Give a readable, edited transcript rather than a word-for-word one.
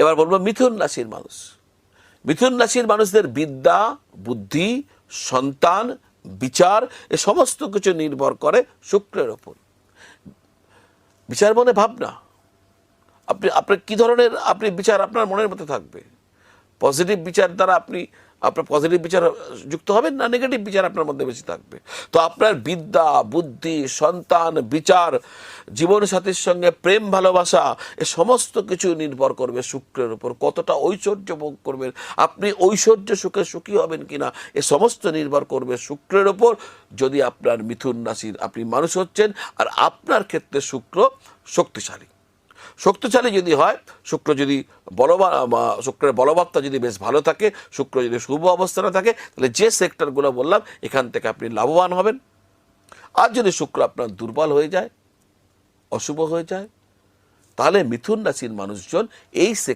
এবার বলবো মিথুন রাশির মানুষ। মিথুন রাশির মানুষদের বিদ্যা, বুদ্ধি, সন্তান, বিচার এ সমস্ত কিছু নির্ভর করে শুক্রের ওপর। বিচার মানে ভাবনা। আপনার কি ধরনের বিচার আপনার মনের মধ্যে থাকবে। পজিটিভ বিচার দ্বারা আপনার পজিটিভ বিচার যুক্ত হবেন, না নেগেটিভ বিচার আপনার মধ্যে বেশি থাকবে। তো আপনার বিদ্যা, বুদ্ধি, সন্তান, বিচার, জীবনসাথীর সঙ্গে প্রেম, ভালোবাসা এ সমস্ত কিছু নির্ভর করবে শুক্রের উপর। কতটা ঐশ্বর্য ভোগ করবেন, আপনি ঐশ্বর্য সুখে সুখী হবেন কিনা এ সমস্ত নির্ভর করবে শুক্রের উপর। যদি আপনার মিথুন রাশির আপনি মানুষ হচ্ছেন আর আপনার ক্ষেত্রে শুক্র শক্তিশালী যদি হয়, শুক্রের বলবত্তা যদি বেশ ভালো থাকে, শুক্র যদি শুভ অবস্থানে থাকে, তাহলে যে সেক্টরগুলো বললাম এখান থেকে আপনি লাভবান হবেন। আর যদি শুক্র আপনার দুর্বল হয়ে যায়, অশুভ হয়ে যায়, তাহলে মিথুন রাশির মানুষজন এই